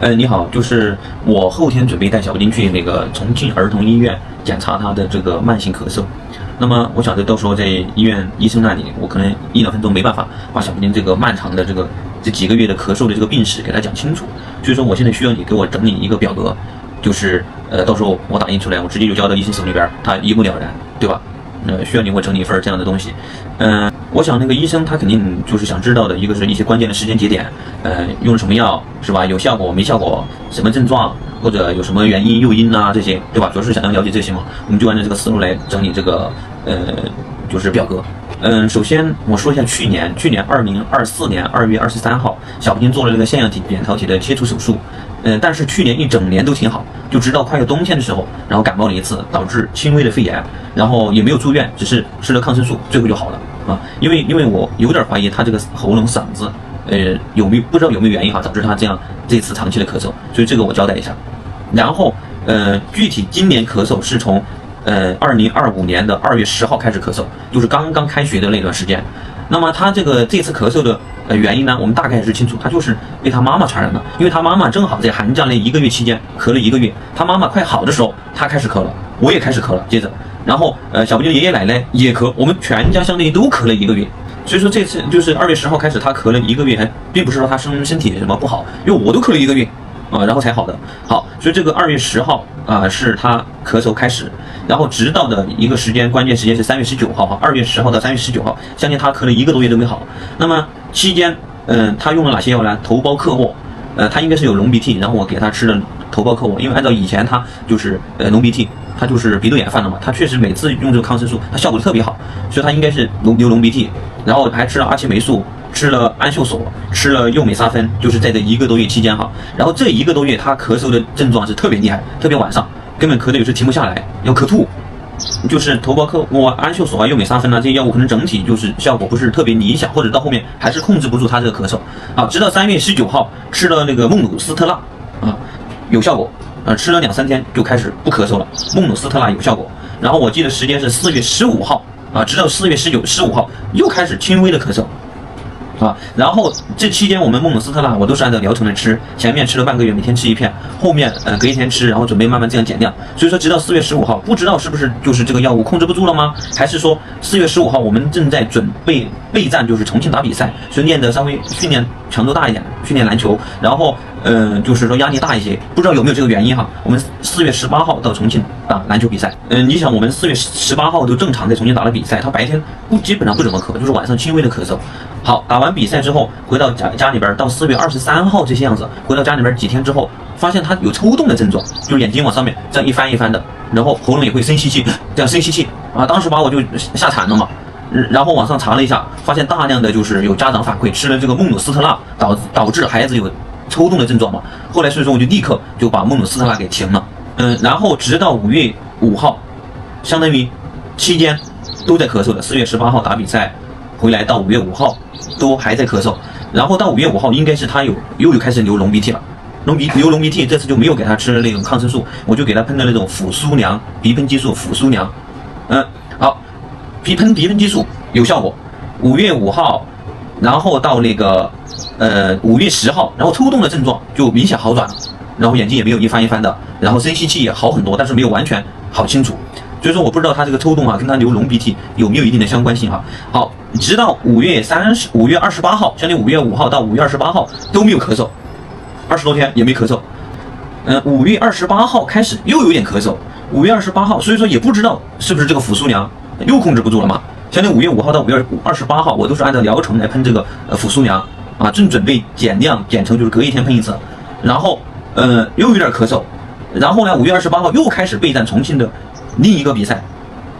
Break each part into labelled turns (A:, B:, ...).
A: 你好，就是我后天准备带小布丁去那个重庆儿童医院检查他的这个慢性咳嗽。那么我想着到时候在医生那里，我可能1、2分钟没办法把小布丁这个漫长的这几个月的咳嗽的这个病史给他讲清楚，所以说我现在需要你给我整理一个表格，就是到时候我打印出来，我直接就交到医生手里边，他一目了然，对吧？需要你给我整理一份这样的东西。我想那个医生他肯定就是想知道的，一个是一些关键的时间节点，用了什么药是吧？有效果没效果？什么症状或者有什么原因诱因啊这些，对吧？主要是想要了解这些嘛，我们就按照这个思路来整理这个就是表格。首先我说一下去年2024年2月23号，小布丁做了这个腺样体扁桃体的切除手术。但是去年一整年都挺好，就直到快要冬天的时候，然后感冒了一次，导致轻微的肺炎，然后也没有住院，只是吃了抗生素，最后就好了啊。因为我有点怀疑他这个喉咙嗓子，不知道有没有原因哈，导致他这次长期的咳嗽，所以这个我交代一下。然后具体今年咳嗽是从2025年的2月10号开始咳嗽，就是刚刚开学的那段时间。那么他这次咳嗽的原因呢，我们大概也是清楚，他就是被他妈妈传染的，因为他妈妈正好在寒假那1个月期间咳了1个月，他妈妈快好的时候，他开始咳了，我也开始咳了，接着，然后小布丁爷爷奶奶也咳，我们全家相当于都咳了1个月，所以说这次就是2月10号开始，他咳了1个月，还并不是说他身体什么不好，因为我都咳了1个月啊，然后才好的。好，所以这个2月10号是他咳嗽开始。然后直到的一个关键时间是3月19号，2月10号到3月19号，相信他咳了1个多月都没好。那么期间，他用了哪些药呢？头孢克沃，他应该是有隆鼻涕，然后我给他吃了头孢克沃，因为按照以前他就是隆鼻涕，他就是鼻窦炎犯了嘛，他确实每次用这个抗生素，他效果特别好，所以他应该是流隆鼻涕，然后还吃了阿奇霉素，吃了氨溴索，吃了右美沙芬，就是在这1个多月期间哈。然后这1个多月他咳嗽的症状是特别厉害，特别晚上。根本咳的有时停不下来，要咳吐，就是头孢克沃、氨溴索啊、右美沙芬啊这些药物可能整体就是效果不是特别理想，或者到后面还是控制不住他这个咳嗽啊。直到3月19号吃了那个孟鲁斯特钠有效果，吃了2、3天就开始不咳嗽了，孟鲁斯特钠有效果。然后我记得时间是4月15号直到4月15号又开始轻微的咳嗽。然后这期间我们孟鲁斯特钠我都是按照疗程来吃，前面吃了半个月，每天吃1片，后面隔1天吃，然后准备慢慢这样减量。所以说直到4月15号，不知道是不是就是这个药物控制不住了吗？还是说4月15号我们正在准备备战，就是重庆打比赛，所以练的稍微训练强度大一点，训练篮球，然后就是说压力大一些，不知道有没有这个原因哈。我们4月18号到重庆打篮球比赛，你想我们4月18号都正常在重庆打了比赛，他白天基本上不怎么咳，就是晚上轻微的咳嗽。好，打完比赛之后回到家里边，到4月23号这些样子，回到家里边几天之后，发现他有抽动的症状，就是眼睛往上面这样一翻一翻的，然后喉咙也会深吸气，这样深吸气当时把我就吓惨了嘛。然后网上查了一下，发现大量的就是有家长反馈吃了这个孟鲁斯特钠导致孩子有抽动的症状嘛。后来所以说我就立刻就把孟鲁斯特钠给停了。然后直到5月5号，相当于期间都在咳嗽的，4月18号打比赛回来到5月5号都还在咳嗽，然后到5月5号应该是他又开始流隆鼻涕了，流隆鼻涕，这次就没有给他吃那种抗生素，我就给他喷的那种辅苏良鼻喷激素辅苏良。好，喷鼻喷激素有效果。5月5号，然后到那个5月10号，然后抽动的症状就明显好转了，然后眼睛也没有一翻一翻的，然后深吸气也好很多，但是没有完全好清楚。所以说我不知道他这个抽动跟他流隆鼻涕有没有一定的相关性好，直到5月28号，相当于5月5号到5月28号都没有咳嗽，20多天也没咳嗽。5月28号开始又有点咳嗽，5月28号，所以说也不知道是不是这个辅苏良又控制不住了嘛。相当于5月5号到5月28号，我都是按照疗程来喷这个辅苏良正准备减量减成就是隔1天喷1次，然后又有点咳嗽，然后呢5月28号又开始备战重庆的另一个比赛，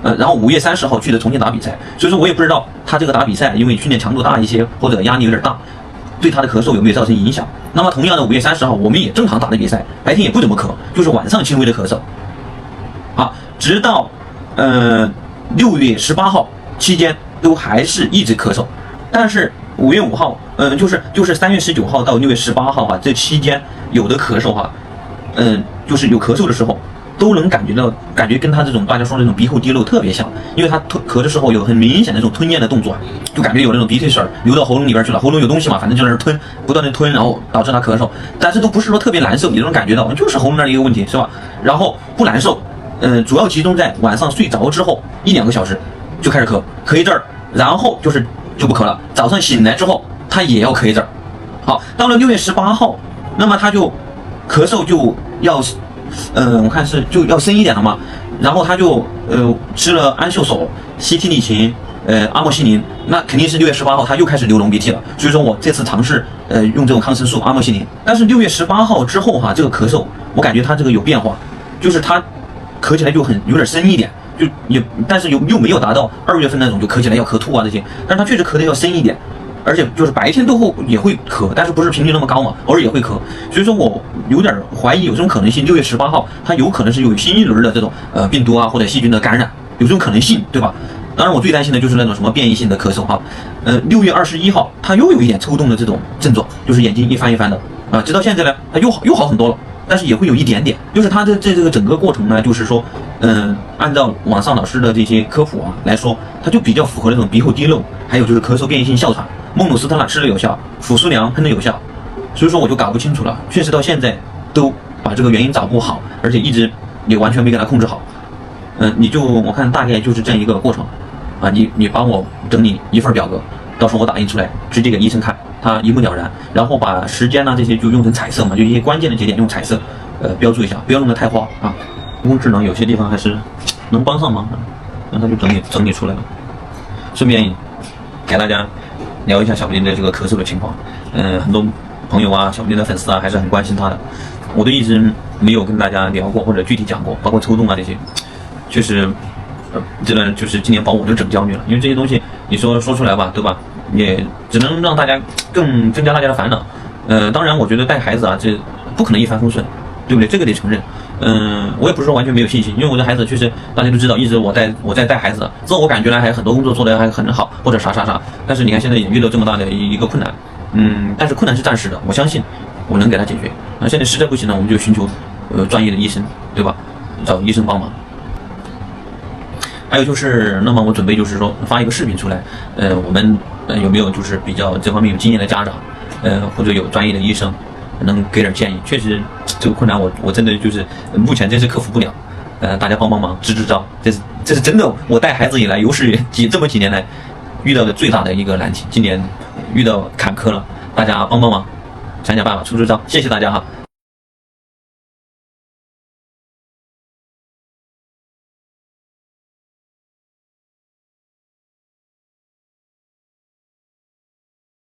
A: 然后5月30号去的重庆打比赛，所以说我也不知道他这个打比赛，因为训练强度大一些或者压力有点大，对他的咳嗽有没有造成影响。那么同样的5月30号我们也正常打的比赛，白天也不怎么咳，就是晚上轻微的咳嗽。直到6月18号期间都还是一直咳嗽，但是5月5号，就是3月19号到6月18号这期间有的咳嗽就是有咳嗽的时候，都能感觉跟他这种大家说的那种鼻后滴漏特别像，因为他咳的时候有很明显的这种吞咽的动作，就感觉有那种鼻涕水流到喉咙里边去了，喉咙有东西嘛，反正就在那吞，不断的吞，然后导致他咳嗽，但是都不是说特别难受，你都能感觉到，就是喉咙那儿一个问题，是吧？然后不难受，主要集中在晚上睡着之后1-2个小时就开始咳一阵儿，然后就不咳了，早上醒来之后他也要咳一阵儿。好，到了6月18号，那么他就咳嗽就要。我看是就要深一点了嘛，然后他就吃了安秀索、西替利嗪、阿莫西林，那肯定是6月18号他又开始流脓鼻涕了。所以说我这次尝试用这种抗生素阿莫西林，但是6月18号之后哈，这个咳嗽我感觉他这个有变化，就是他咳起来就有点深一点，但是又没有达到2月份那种就咳起来要咳吐啊这些，但是他确实咳得要深一点。而且就是白天都也会咳，但是不是频率那么高嘛，偶尔也会咳，所以说我有点怀疑有这种可能性，6月18号它有可能是有新一轮的这种病毒啊或者细菌的感染，有这种可能性，对吧？当然我最担心的就是那种什么变异性的咳嗽哈。6月21号它又有一点抽动的这种症状，就是眼睛一翻一翻的啊，直到现在呢它又好很多了，但是也会有一点点，就是它的这个整个过程呢，就是说按照网上老师的这些科普啊来说，它就比较符合那种鼻后滴漏，还有就是咳嗽变异性哮喘。孟鲁司特钠吃的有效，辅苏良喷的有效，所以说我就搞不清楚了，确实到现在都把这个原因找不好，而且一直也完全没给它控制好。我看大概就是这样一个过程啊，你帮我整理一份表格，到时候我打印出来，直接给医生看，他一目了然，然后把时间呢这些就用成彩色嘛，就一些关键的节点用彩色标注一下，不要弄得太花啊。人工智能有些地方还是能帮上忙的，那他就整理出来了。顺便给大家聊一下小布丁的这个咳嗽的情况，很多朋友啊，小布丁的粉丝啊，还是很关心他的。我都一直没有跟大家聊过或者具体讲过，包括抽动啊这些，确实，真的就是今年保我就整焦虑了，因为这些东西你说出来吧，对吧？也只能让大家更增加大家的烦恼。当然，我觉得带孩子啊，这不可能一帆风顺，对不对？这个得承认。我也不是说完全没有信心，因为我的孩子确实大家都知道，一直我在带孩子，自我感觉呢还很多工作做得还很好，或者啥，但是你看现在也遇到这么大的一个困难，但是困难是暂时的，我相信我能给他解决。现在实在不行呢，我们就寻求专业的医生，对吧？找医生帮忙。还有就是，那么我准备就是说发一个视频出来，我们有没有就是比较这方面有经验的家长，或者有专业的医生能给点建议？确实这个困难我真的就是目前真是克服不了，大家帮忙支招，这是真的我带孩子以来有史这么几年来遇到的最大的一个难题，今年遇到坎坷了，大家帮忙，想办法出招，谢谢大家哈。